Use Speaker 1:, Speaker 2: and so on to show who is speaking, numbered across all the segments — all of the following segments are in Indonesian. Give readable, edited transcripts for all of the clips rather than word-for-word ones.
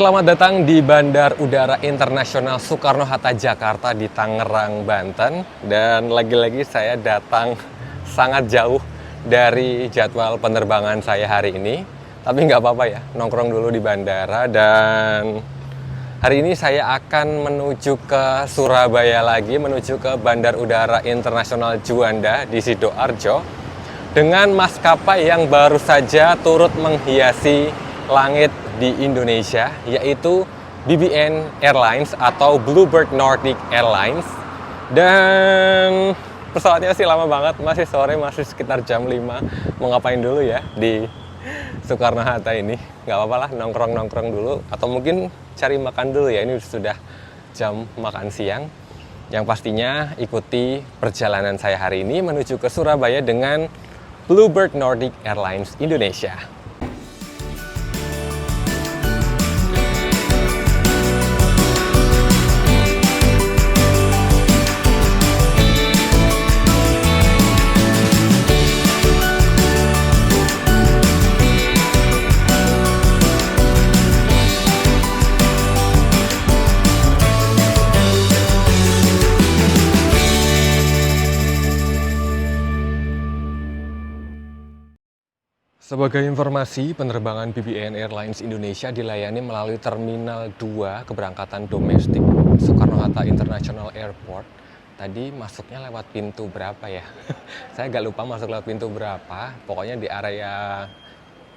Speaker 1: Selamat datang di Bandar Udara Internasional Soekarno-Hatta, Jakarta di Tangerang, Banten. Dan lagi-lagi saya datang sangat jauh dari jadwal penerbangan saya hari ini. Tapi nggak apa-apa ya, nongkrong dulu di bandara. Dan hari ini saya akan menuju ke Surabaya lagi, menuju ke Bandar Udara Internasional Juanda di Sidoarjo. Dengan maskapai yang baru saja turut menghiasi langit di Indonesia, yaitu BBN Airlines atau Bluebird Nordic Airlines. Dan pesawatnya sih lama banget, masih sore, masih sekitar jam 5. Mau ngapain dulu ya di Soekarno-Hatta ini? Nggak apa-apa lah, nongkrong-nongkrong dulu. Atau mungkin cari makan dulu ya, ini sudah jam makan siang. Yang pastinya ikuti perjalanan saya hari ini menuju ke Surabaya dengan Bluebird Nordic Airlines Indonesia. Sebagai informasi, penerbangan BBN Airlines Indonesia dilayani melalui Terminal 2 keberangkatan domestik Soekarno-Hatta International Airport. Tadi masuknya lewat pintu berapa ya? Saya agak lupa masuk lewat pintu berapa. Pokoknya di area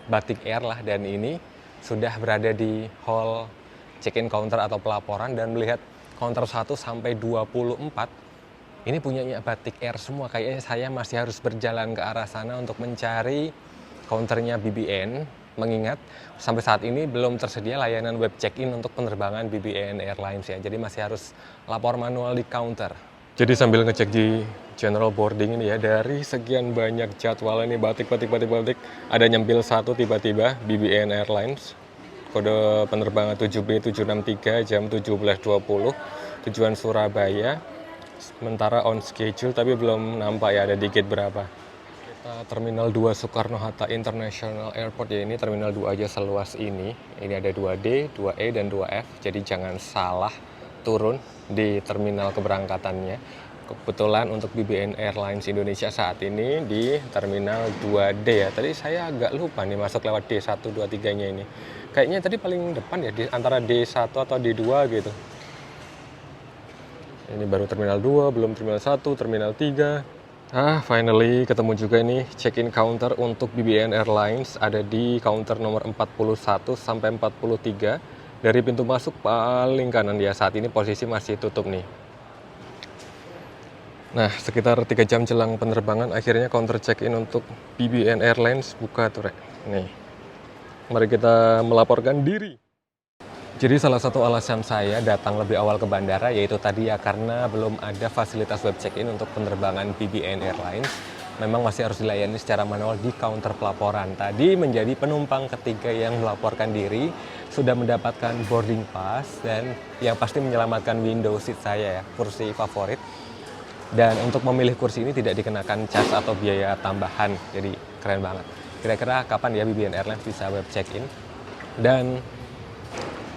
Speaker 1: Batik Air lah, dan ini sudah berada di hall check-in counter atau pelaporan dan melihat counter 1 sampai 24. Ini punyanya Batik Air semua. Kayaknya saya masih harus berjalan ke arah sana untuk mencari counternya BBN, mengingat sampai saat ini belum tersedia layanan web check-in untuk penerbangan BBN Airlines ya. Jadi masih harus lapor manual di counter. Jadi sambil ngecek di general boarding ini ya, dari sekian banyak jadwal ini batik, ada nyempil satu tiba-tiba BBN Airlines. Kode penerbangan 7B763 jam 17.20, tujuan Surabaya. Sementara on schedule tapi belum nampak ya ada di gate berapa. Terminal 2 Soekarno-Hatta International Airport ya, ini Terminal 2 aja seluas ini. Ini ada 2D, 2E, dan 2F. Jadi jangan salah turun di terminal keberangkatannya. Kebetulan untuk BBN Airlines Indonesia saat ini di Terminal 2D ya. Tadi saya agak lupa nih masuk lewat D1, 2, 3-nya ini. Kayaknya tadi paling depan ya, di antara D1 atau D2 gitu. Ini baru Terminal 2, belum Terminal 1, Terminal 3. Finally ketemu juga ini check-in counter untuk BBN Airlines, ada di counter nomor 41 sampai 43. Dari pintu masuk paling kanan ya, saat ini posisi masih tutup nih. Nah, sekitar 3 jam jelang penerbangan akhirnya counter check-in untuk BBN Airlines buka tuh, Rek. Nih. Mari kita melaporkan diri. Jadi salah satu alasan saya datang lebih awal ke bandara yaitu tadi ya, karena belum ada fasilitas web check-in untuk penerbangan BBN Airlines. Memang masih harus dilayani secara manual di counter pelaporan. Tadi menjadi penumpang ketiga yang melaporkan diri, sudah mendapatkan boarding pass, dan yang pasti menyelamatkan window seat saya ya, kursi favorit. Dan untuk memilih kursi ini tidak dikenakan charge atau biaya tambahan, jadi keren banget. Kira-kira kapan ya BBN Airlines bisa web check-in? Dan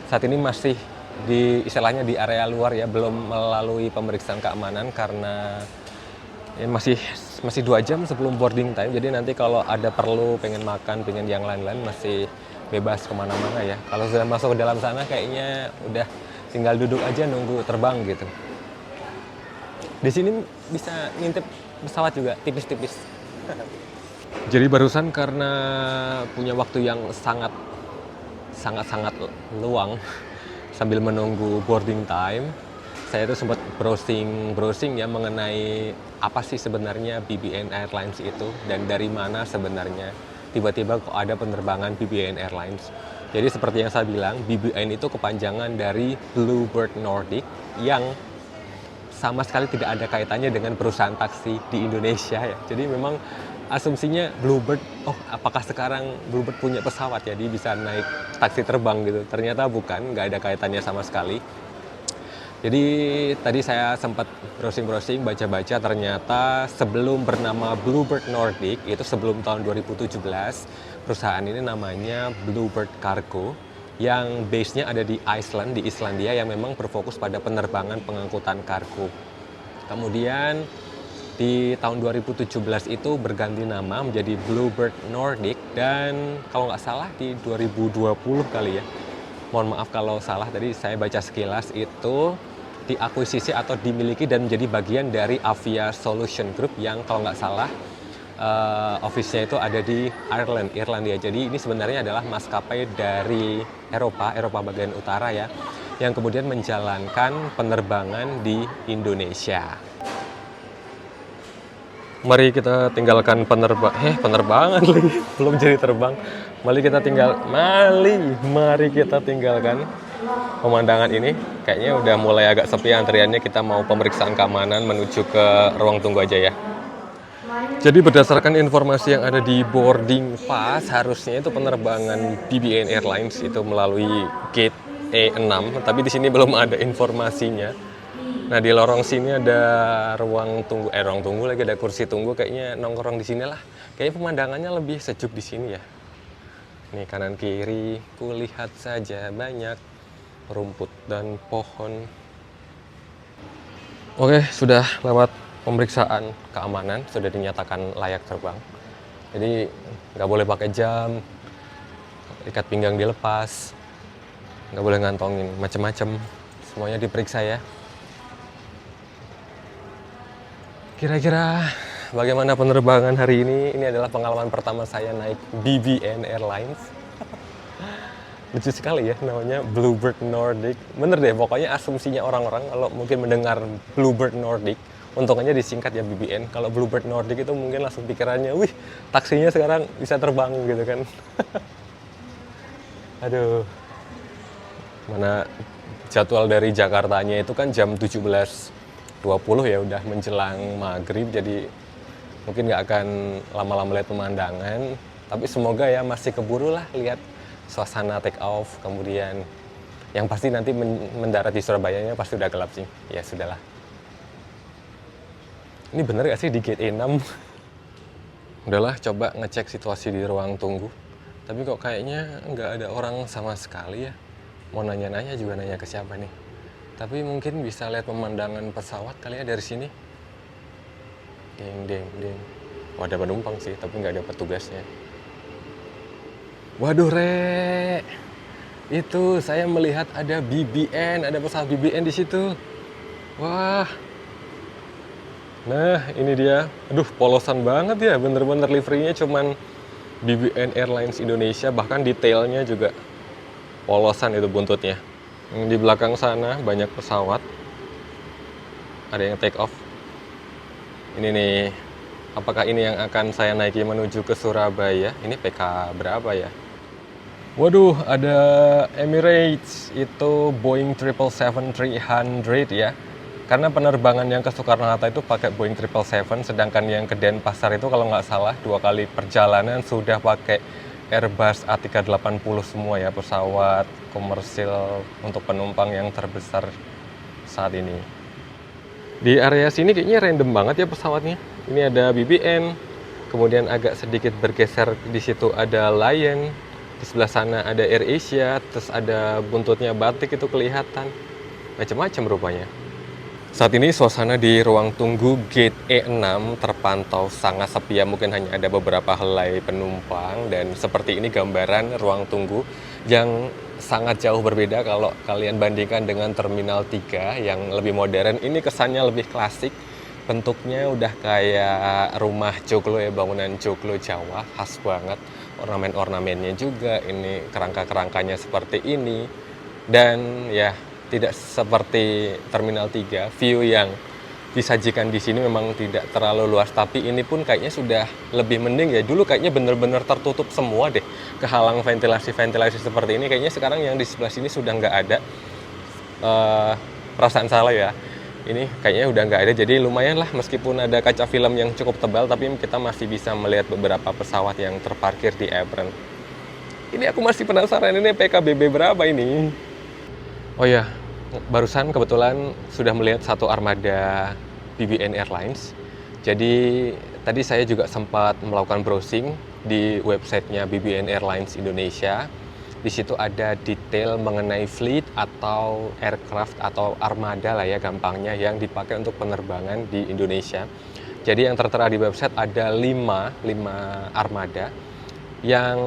Speaker 1: saat ini masih di istilahnya di area luar ya, belum melalui pemeriksaan keamanan karena ya masih 2 jam sebelum boarding time. Jadi nanti kalau ada perlu pengen makan, pengen yang lain-lain masih bebas kemana-mana ya. Kalau sudah masuk ke dalam sana kayaknya udah tinggal duduk aja nunggu terbang gitu. Di sini bisa ngintip pesawat juga tipis-tipis. Jadi barusan karena punya waktu yang sangat luang sambil menunggu boarding time, saya itu sempat browsing ya mengenai apa sih sebenarnya BBN Airlines itu dan dari mana sebenarnya tiba-tiba kok ada penerbangan BBN Airlines. Jadi seperti yang saya bilang, BBN itu kepanjangan dari Bluebird Nordic yang sama sekali tidak ada kaitannya dengan perusahaan taksi di Indonesia ya. Jadi memang asumsinya Bluebird, apakah sekarang Bluebird punya pesawat ya, dia bisa naik taksi terbang gitu. Ternyata bukan, nggak ada kaitannya sama sekali. Jadi tadi saya sempat browsing, baca-baca, ternyata sebelum bernama Bluebird Nordic, itu sebelum tahun 2017, perusahaan ini namanya Bluebird Cargo. yang base-nya ada di Iceland, di Islandia, yang memang berfokus pada penerbangan pengangkutan kargo. Kemudian di tahun 2017 itu berganti nama menjadi Bluebird Nordic, dan kalau nggak salah di 2020 kali ya. Mohon maaf kalau salah, tadi saya baca sekilas itu diakuisisi atau dimiliki dan menjadi bagian dari Avia Solution Group yang kalau nggak salah office-nya itu ada di Ireland, Irlandia. Jadi ini sebenarnya adalah maskapai dari Eropa bagian utara ya, yang kemudian menjalankan penerbangan di Indonesia. Mari kita tinggalkan penerbangan lagi, belum jadi terbang. Mari kita tinggalkan pemandangan ini. Kayaknya udah mulai agak sepi antriannya, kita mau pemeriksaan keamanan menuju ke ruang tunggu aja ya. Jadi berdasarkan informasi yang ada di boarding pass, harusnya itu penerbangan BBN Airlines itu melalui gate E6, tapi di sini belum ada informasinya. Nah, di lorong sini ada ruang tunggu lagi, ada kursi tunggu, kayaknya nongkrong di sini lah. Kayaknya pemandangannya lebih sejuk di sini ya. Nih kanan kiri, kulihat saja banyak rumput dan pohon. Oke, sudah lewat pemeriksaan keamanan, sudah dinyatakan layak terbang. Jadi nggak boleh pakai jam, ikat pinggang dilepas, nggak boleh ngantongin macem-macem, semuanya diperiksa ya. Kira-kira bagaimana penerbangan hari ini? Ini adalah pengalaman pertama saya naik BBN Airlines. Lucu sekali ya, namanya Bluebird Nordic. Bener deh, pokoknya asumsinya orang-orang kalau mungkin mendengar Bluebird Nordic, untungannya disingkat ya BBN. Kalau Bluebird Nordic itu mungkin langsung pikirannya, wih, taksinya sekarang bisa terbang gitu kan. Aduh, mana jadwal dari Jakartanya itu kan jam 17.20 ya, udah menjelang maghrib, jadi mungkin nggak akan lama-lama lihat pemandangan, tapi semoga ya masih keburu lah lihat suasana take off, kemudian yang pasti nanti mendarat di Surabayanya pasti udah gelap sih, ya sudahlah. Ini bener gak sih di gate E6? Udahlah, coba ngecek situasi di ruang tunggu, tapi kok kayaknya nggak ada orang sama sekali ya. Mau nanya-nanya juga nanya ke siapa nih? Tapi mungkin bisa lihat pemandangan pesawat kali ya dari sini. Deng, deng, deng. Oh, ada penumpang sih, tapi nggak ada petugasnya. Waduh, Rek. Itu saya melihat ada BBN, ada pesawat BBN di situ. Wah. Nah, ini dia. Aduh, polosan banget ya. Bener-bener liverynya cuman BBN Airlines Indonesia, bahkan detailnya juga polosan itu buntutnya. Di belakang sana banyak pesawat, ada yang take off. Ini nih, apakah ini yang akan saya naiki menuju ke Surabaya? Ini PK berapa ya? Waduh, ada Emirates, itu Boeing 777-300 ya. Karena penerbangan yang ke Soekarno-Hatta itu pakai Boeing 777, sedangkan yang ke Denpasar itu kalau nggak salah 2 kali perjalanan sudah pakai Airbus A380 semua ya, pesawat komersil untuk penumpang yang terbesar saat ini. Di area sini kayaknya random banget ya pesawatnya. Ini ada BBN, kemudian agak sedikit bergeser di situ ada Lion, di sebelah sana ada AirAsia, terus ada buntutnya batik itu kelihatan. Macam-macam rupanya. Saat ini suasana di ruang tunggu gate E6 terpantau sangat sepi ya, mungkin hanya ada beberapa helai penumpang, dan seperti ini gambaran ruang tunggu yang sangat jauh berbeda kalau kalian bandingkan dengan Terminal 3 yang lebih modern. Ini kesannya lebih klasik, bentuknya udah kayak rumah joglo ya, bangunan joglo Jawa, khas banget. Ornamen-ornamennya juga, ini kerangka-kerangkanya seperti ini, dan ya tidak seperti Terminal 3, view yang disajikan di sini memang tidak terlalu luas, tapi ini pun kayaknya sudah lebih mending ya. Dulu kayaknya bener-bener tertutup semua deh, kehalang ventilasi seperti ini. Kayaknya sekarang yang di sebelah sini sudah nggak ada. Perasaan salah ya, ini kayaknya udah nggak ada, jadi lumayan lah meskipun ada kaca film yang cukup tebal, tapi kita masih bisa melihat beberapa pesawat yang terparkir di apron. Ini aku masih penasaran, ini PKBB berapa ini? Oh ya, barusan kebetulan sudah melihat satu armada BBN Airlines. Jadi tadi saya juga sempat melakukan browsing di websitenya BBN Airlines Indonesia. Di situ ada detail mengenai fleet atau aircraft atau armada lah ya gampangnya yang dipakai untuk penerbangan di Indonesia. Jadi yang tertera di website ada 5 armada, yang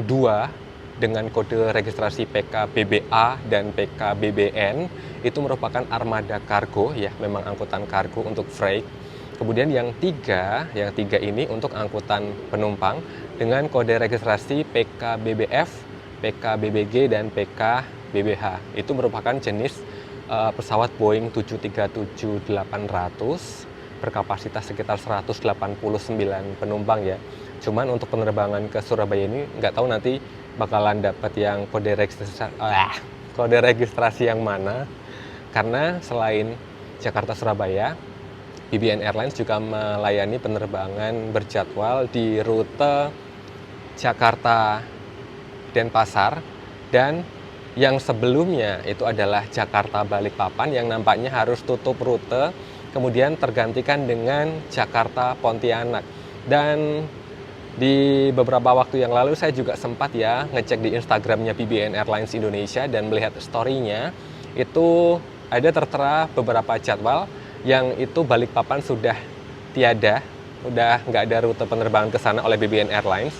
Speaker 1: 2 dengan kode registrasi PKBBA dan PKBBN itu merupakan armada kargo ya, memang angkutan kargo untuk freight. Kemudian yang tiga ini untuk angkutan penumpang dengan kode registrasi PKBBF, PKBBG dan PKBBH. Itu merupakan jenis pesawat Boeing 737-800 berkapasitas sekitar 189 penumpang ya. Cuman untuk penerbangan ke Surabaya ini nggak tahu nanti bakalan dapat yang kode registrasi yang mana. Karena selain Jakarta Surabaya, BBN Airlines juga melayani penerbangan berjadwal di rute Jakarta Denpasar, dan yang sebelumnya itu adalah Jakarta Balikpapan yang nampaknya harus tutup rute, kemudian tergantikan dengan Jakarta Pontianak. Dan di beberapa waktu yang lalu saya juga sempat ya ngecek di Instagramnya BBN Airlines Indonesia dan melihat story-nya, itu ada tertera beberapa jadwal yang itu Balikpapan sudah tiada, udah nggak ada rute penerbangan ke sana oleh BBN Airlines.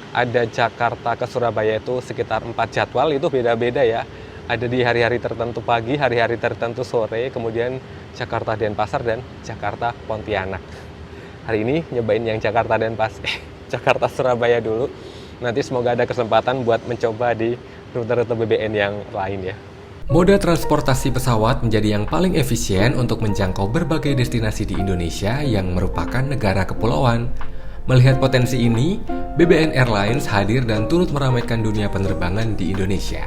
Speaker 1: Ada Jakarta ke Surabaya itu sekitar 4 jadwal, itu beda-beda ya. Ada di hari-hari tertentu pagi, hari-hari tertentu sore, kemudian Jakarta Denpasar dan Jakarta Pontianak. Hari ini nyobain yang Jakarta Denpasar, Jakarta Surabaya dulu. Nanti semoga ada kesempatan buat mencoba di rute-rute BBN yang lain ya. Moda transportasi pesawat menjadi yang paling efisien untuk menjangkau berbagai destinasi di Indonesia yang merupakan negara kepulauan. Melihat potensi ini, BBN Airlines hadir dan turut meramaikan dunia penerbangan di Indonesia.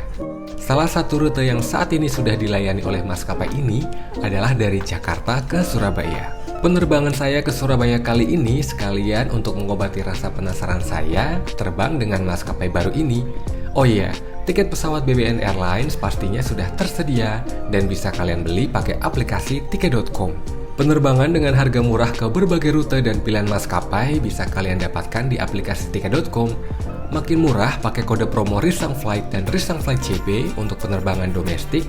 Speaker 1: Salah satu rute yang saat ini sudah dilayani oleh maskapai ini adalah dari Jakarta ke Surabaya. Penerbangan saya ke Surabaya kali ini sekalian untuk mengobati rasa penasaran saya terbang dengan maskapai baru ini. Oh iya, tiket pesawat BBN Airlines pastinya sudah tersedia dan bisa kalian beli pakai aplikasi tiket.com. Penerbangan dengan harga murah ke berbagai rute dan pilihan maskapai bisa kalian dapatkan di aplikasi tiket.com. Makin murah pakai kode promo Risang Flight dan Risang Flight CB untuk penerbangan domestik,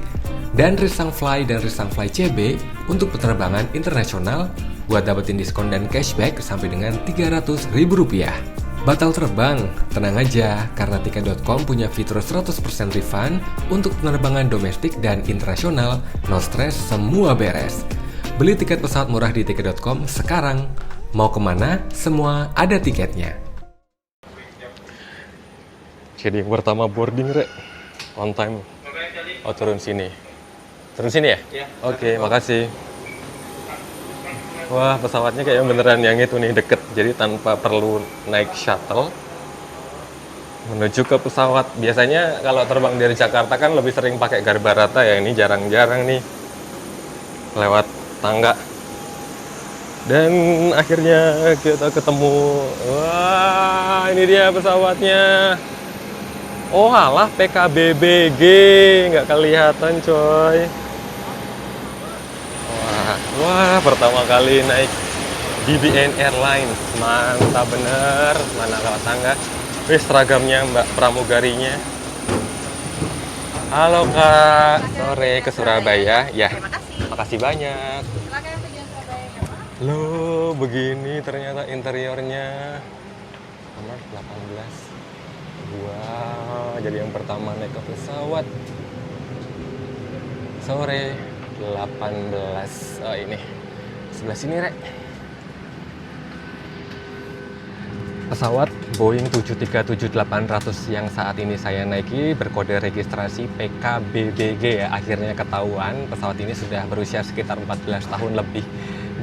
Speaker 1: dan Risang Fly dan Risang Fly CB untuk penerbangan internasional buat dapetin diskon dan cashback sampai dengan Rp300.000. Batal terbang? Tenang aja, karena tiket.com punya fitur 100% refund untuk penerbangan domestik dan internasional, no stress, semua beres. Beli tiket pesawat murah di tiket.com sekarang. Mau kemana? Semua ada tiketnya. Jadi yang pertama boarding, Rek. On time. Oh, turun sini. Turun sini ya? Iya. Oke, makasih. Wah, pesawatnya kayak beneran yang itu nih, deket. Jadi tanpa perlu naik shuttle menuju ke pesawat. Biasanya kalau terbang dari Jakarta kan lebih sering pakai Garbarata ya. Ini jarang-jarang nih lewat tangga. Dan akhirnya kita ketemu. Wah, ini dia pesawatnya. Oh alah, PKBBG, nggak kelihatan coy. Wah, pertama kali naik BBN Airlines, mantap bener. Mana lewat tangga. Wih, seragamnya Mbak pramugarinya. Halo Kak, sore ke Surabaya. Ya, makasih banyak.
Speaker 2: Silakan tujuan Surabaya.
Speaker 1: Loh, begini ternyata interiornya. Nomor 18. Wow, jadi yang pertama naik ke pesawat sore 18. Oh ini sebelah sini, Rek. Pesawat Boeing 737-800 yang saat ini saya naiki berkode registrasi PKBBG ya. Akhirnya ketahuan pesawat ini sudah berusia sekitar 14 tahun lebih.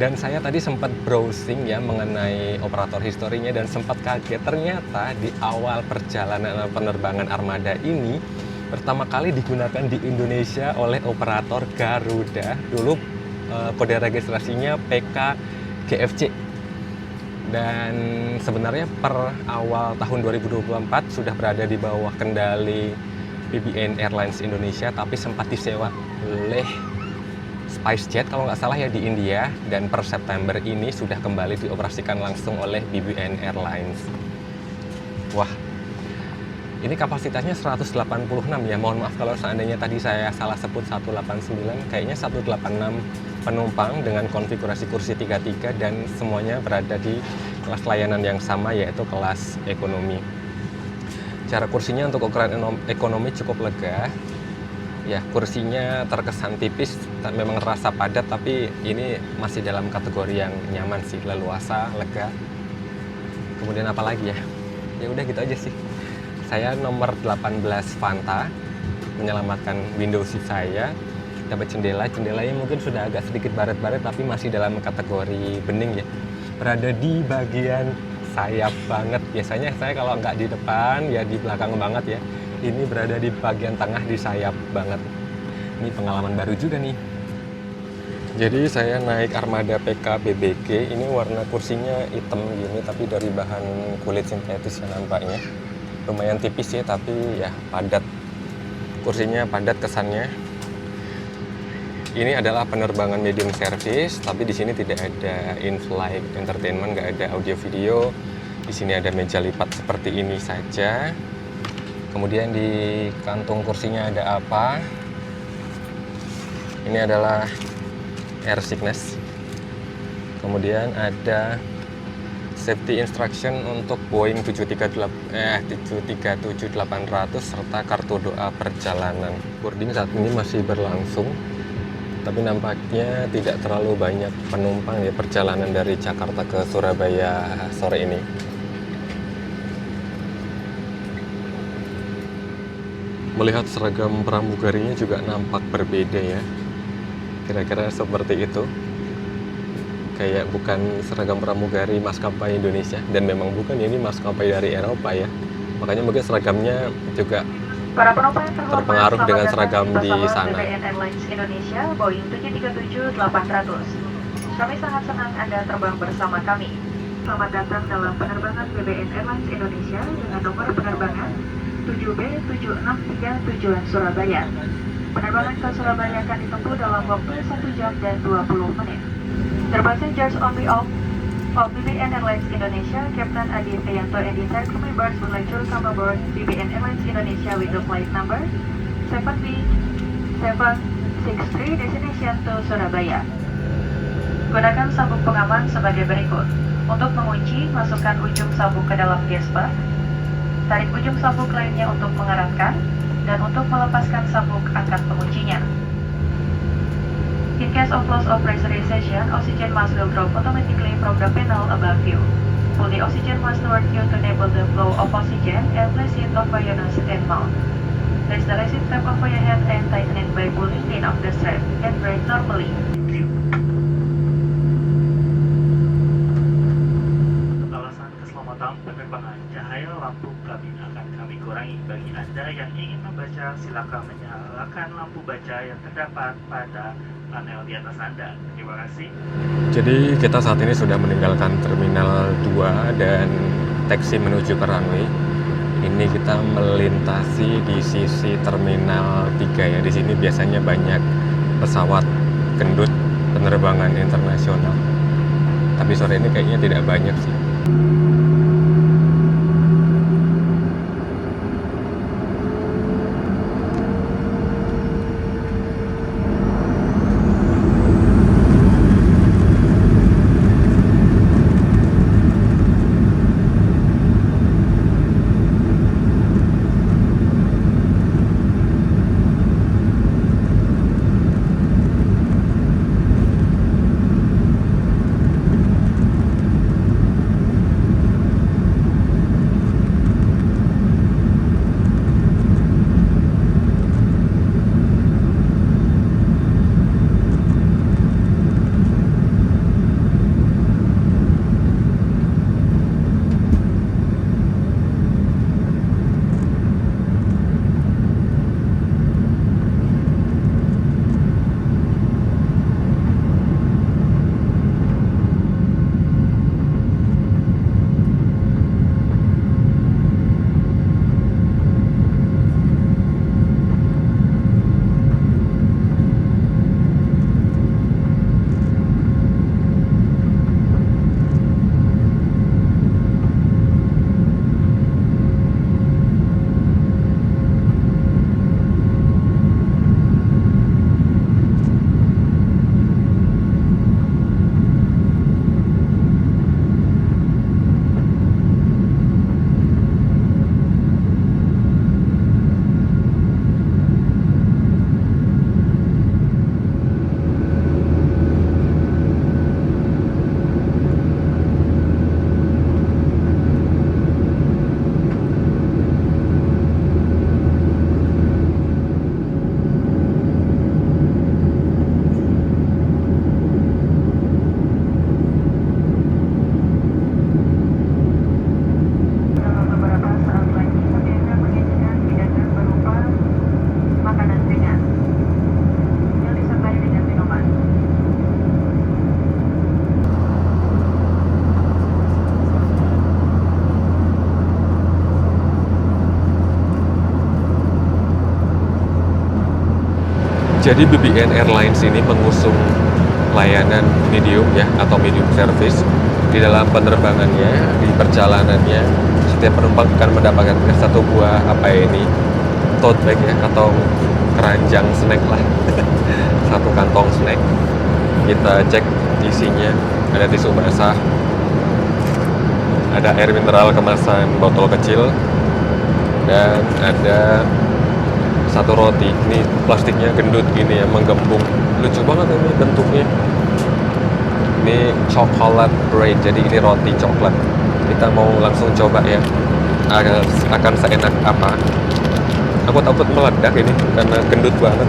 Speaker 1: Dan saya tadi sempat browsing ya mengenai operator historinya dan sempat kaget. Ternyata di awal perjalanan penerbangan Armada ini pertama kali digunakan di Indonesia oleh operator Garuda. Dulu kode registrasinya PKGFC. Dan sebenarnya per awal tahun 2024 sudah berada di bawah kendali BBN Airlines Indonesia, tapi sempat disewa oleh SpiceJet kalau nggak salah ya di India, dan per September ini sudah kembali dioperasikan langsung oleh BBN Airlines. Wah, Ini kapasitasnya 186 ya. Mohon maaf kalau seandainya tadi saya salah sebut 189, kayaknya 186 penumpang dengan konfigurasi kursi 33 dan semuanya berada di kelas layanan yang sama, yaitu kelas ekonomi. Cara kursinya untuk ukuran ekonomi cukup lega. Ya, kursinya terkesan tipis, memang terasa padat, tapi ini masih dalam kategori yang nyaman sih, leluasa, lega. Kemudian apa lagi ya? Ya udah gitu aja sih. Saya nomor 18 Fanta, menyelamatkan window seat saya. Dapat jendelanya mungkin sudah agak sedikit baret-baret, tapi masih dalam kategori bening ya. Berada di bagian sayap banget. Biasanya saya kalau nggak di depan, ya di belakang banget ya. Ini berada di bagian tengah, di sayap banget. Ini pengalaman baru juga nih. Jadi saya naik Armada PK BBG, ini warna kursinya hitam gini, tapi dari bahan kulit sintetis ya nampaknya. Lumayan tipis ya, tapi ya padat. Kursinya padat kesannya. Ini adalah penerbangan medium service, tapi di sini tidak ada in-flight entertainment, nggak ada audio video. Di sini ada meja lipat seperti ini saja. Kemudian di kantung kursinya ada apa? Ini adalah air sickness. Kemudian ada safety instruction untuk Boeing 737-800 serta kartu doa perjalanan. Boarding saat ini masih berlangsung, tapi nampaknya tidak terlalu banyak penumpang ya perjalanan dari Jakarta ke Surabaya sore ini. Melihat seragam pramugarinya juga nampak berbeda ya. Kira-kira seperti itu. Kayak bukan seragam pramugari maskapai Indonesia, dan memang bukan, ini maskapai dari Eropa ya. Makanya mungkin seragamnya juga
Speaker 3: para penumpang yang
Speaker 1: terpengaruh dengan seragam di sana.
Speaker 3: BBN Airlines Indonesia Boeing 737-800. Kami sangat senang Anda terbang bersama kami. Selamat datang dalam penerbangan BBN Airlines Indonesia dengan nomor penerbangan 7B763 tujuan Surabaya. Penerbangan ke Surabaya akan ditempuh dalam waktu 1 jam dan 20 menit. The passengers on behalf of BBN Airlines Indonesia, Captain Adi Priyanto and the entire crew members would like to welcome aboard BBN Airlines Indonesia with the flight number 7B763 destination to Surabaya. Gunakan sabuk pengaman sebagai berikut. Untuk mengunci, masukkan ujung sabuk ke dalam gesper. Tarik ujung sabuk lainnya untuk mengeratkan, dan untuk melepaskan sabuk, angkat penguncinya. In case of loss of pressurization, oxygen mask will drop automatically from the panel above you. Pull the oxygen mask toward you to enable the flow of oxygen and place it over your nose and mouth. Place the lacy strap over your head and tighten it by pulling the end of the strap and breathe normally.
Speaker 4: Untuk alasan keselamatan penerbangan, cahaya lampu kabin akan kami kurangi. Bagi Anda yang ingin membaca, silakan menyalakan lampu baca yang terdapat pada panel di atas Anda. Terima kasih.
Speaker 1: Jadi kita saat ini sudah meninggalkan Terminal 2 dan taksi menuju ke runway. Ini kita melintasi di sisi Terminal 3 ya. Di sini biasanya banyak pesawat gendut penerbangan internasional. Tapi sore ini kayaknya tidak banyak sih. Jadi BBN Airlines ini mengusung layanan medium ya atau medium service di dalam penerbangannya, di perjalanannya. Setiap penumpang akan mendapatkan satu buah tote bag ya atau keranjang snack lah. Satu kantong snack. Kita cek isinya, ada tisu basah, ada air mineral kemasan botol kecil, dan ada satu roti. Ini plastiknya gendut gini ya, menggembung. Lucu banget ini bentuknya. Ini chocolate bread, jadi ini roti coklat. Kita mau langsung coba ya, akan seenak apa. Aku takut meledak ini karena gendut banget.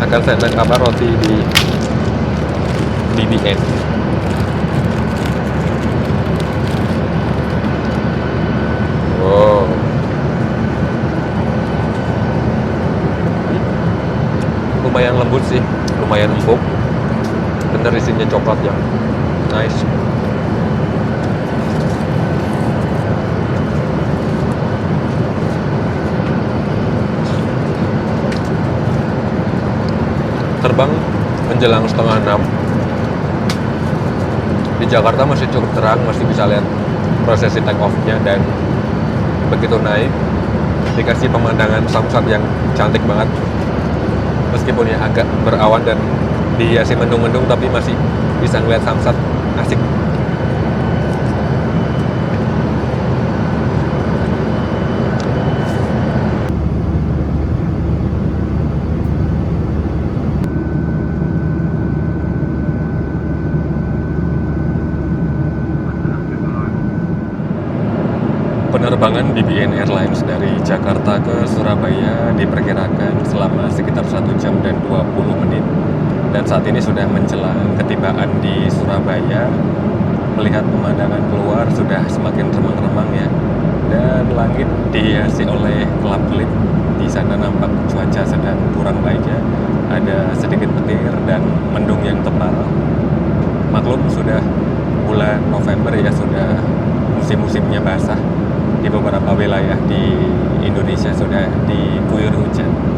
Speaker 1: Akan seenak apa roti di BBN. Wow, lumayan lembut sih, lumayan empuk. Bener isinya coklat yang nice. Terbang menjelang 5:30. Di Jakarta masih cukup terang, masih bisa lihat prosesi take off-nya, dan begitu naik dikasih pemandangan samsat yang cantik banget. Meskipun ya agak berawan dan dihiasi mendung-mendung, tapi masih bisa ngeliat samsat, asik. Penerbangan BBN Airlines dari Jakarta ke Surabaya diperkirakan selama sekitar 1 jam dan 20 menit. Dan saat ini sudah menjelang ketibaan di Surabaya. Melihat pemandangan keluar sudah semakin remang-remang ya. Dan langit dihiasi oleh kelap-kelip. Di sana nampak cuaca sedang kurang baik ya. Ada sedikit petir dan mendung yang tebal. Maklum sudah bulan November ya, sudah musim-musimnya basah. Di beberapa wilayah di Indonesia sudah diguyur hujan.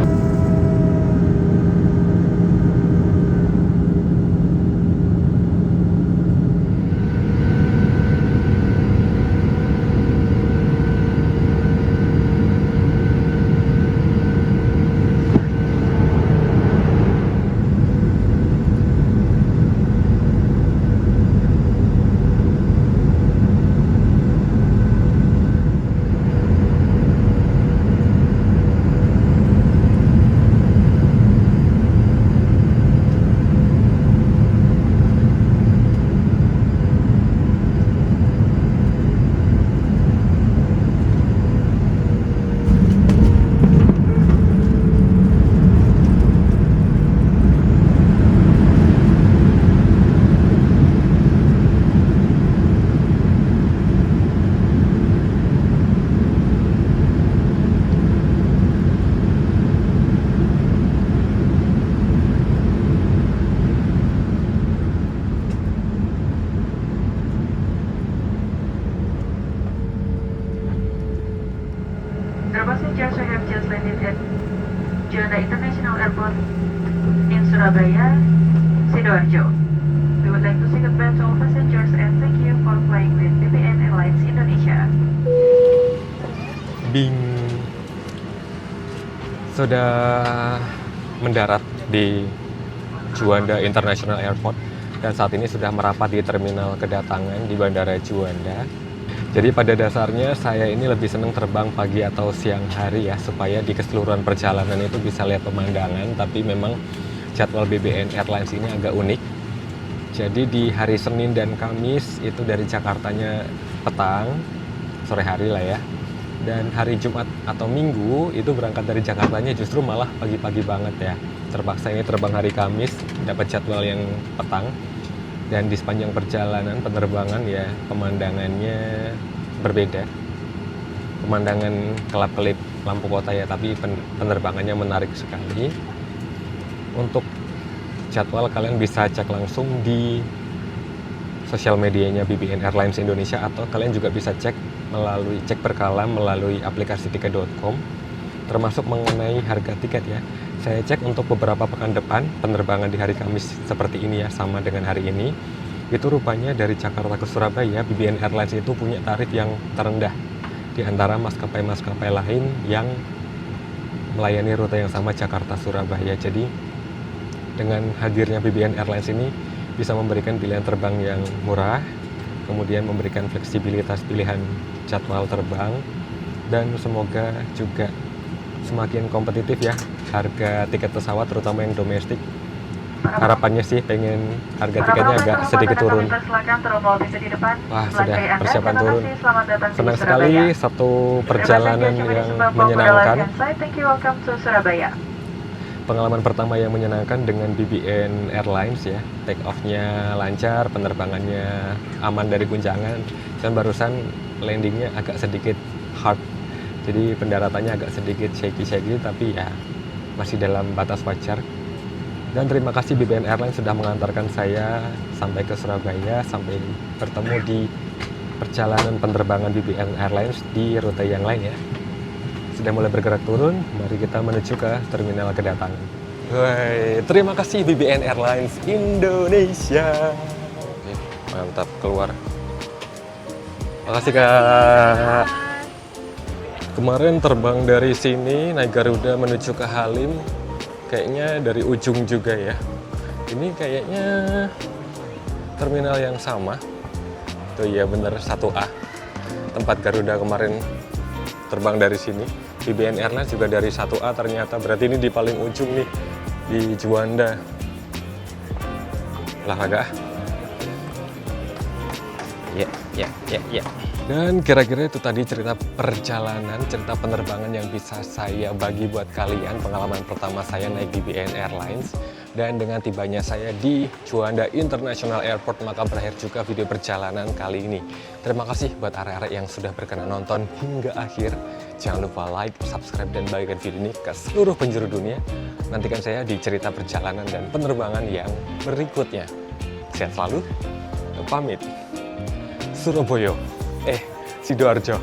Speaker 3: The passengers who have just landed at Juanda International Airport in Surabaya, Sidoarjo. We would like to say goodbye to all passengers and thank you for flying with BBN Airlines Indonesia.
Speaker 1: Bing. Sudah mendarat di Juanda International Airport dan saat ini sudah merapat di terminal kedatangan di Bandara Juanda. Jadi pada dasarnya saya ini lebih senang terbang pagi atau siang hari ya, supaya di keseluruhan perjalanan itu bisa lihat pemandangan. Tapi memang jadwal BBN Airlines ini agak unik. Jadi di hari Senin dan Kamis itu dari Jakartanya petang, sore hari lah ya. Dan hari Jumat atau Minggu itu berangkat dari Jakartanya justru malah pagi-pagi banget ya. Terpaksa ini terbang hari Kamis, dapat jadwal yang petang. Dan di sepanjang perjalanan penerbangan ya pemandangannya berbeda. Pemandangan kelap-kelip lampu kota ya, tapi penerbangannya menarik sekali. Untuk jadwal kalian bisa cek langsung di sosial medianya BBN Airlines Indonesia, atau kalian juga bisa cek berkala melalui aplikasi tiket.com, termasuk mengenai harga tiket ya. Saya cek untuk beberapa pekan depan, penerbangan di hari Kamis seperti ini ya, sama dengan hari ini. Itu rupanya dari Jakarta ke Surabaya, BBN Airlines itu punya tarif yang terendah di antara maskapai-maskapai lain yang melayani rute yang sama Jakarta-Surabaya. Jadi dengan hadirnya BBN Airlines ini bisa memberikan pilihan terbang yang murah, kemudian memberikan fleksibilitas pilihan jadwal terbang, dan semoga juga semakin kompetitif ya harga tiket pesawat, terutama yang domestik. Harapannya sih pengen harga tiketnya agak sedikit turun. Wah, sudah persiapan turun. Senang sekali, satu perjalanan yang menyenangkan. Pengalaman pertama yang menyenangkan dengan BBN Airlines ya. Take off-nya lancar, penerbangannya aman dari guncangan. Dan barusan landingnya agak sedikit hard. Jadi pendaratannya agak sedikit shaky-shaky, tapi ya masih dalam batas wajar. Dan terima kasih BBN Airlines sudah mengantarkan saya sampai ke Surabaya, sampai bertemu di perjalanan penerbangan BBN Airlines di rute yang lain ya. Sudah mulai bergerak turun, mari kita menuju ke terminal kedatangan. Woi, terima kasih BBN Airlines Indonesia. Mantap, keluar. Makasih Kak. Kemarin terbang dari sini naik Garuda menuju ke Halim, kayaknya dari ujung juga ya. Ini kayaknya terminal yang sama. Tuh iya bener, 1A. Tempat Garuda kemarin terbang dari sini. BBN Airlines juga dari 1A ternyata. Berarti ini di paling ujung nih, di Juanda. Olahraga. Ya. Dan kira-kira itu tadi cerita perjalanan, cerita penerbangan yang bisa saya bagi buat kalian. Pengalaman pertama saya naik BBN Airlines. Dan dengan tibanya saya di Juanda International Airport, maka berakhir juga video perjalanan kali ini. Terima kasih buat arek-arek yang sudah berkenan nonton hingga akhir. Jangan lupa like, subscribe, dan bagikan video ini ke seluruh penjuru dunia. Nantikan saya di cerita perjalanan dan penerbangan yang berikutnya. Sehat selalu, pamit. Surabaya. Sidoarjo.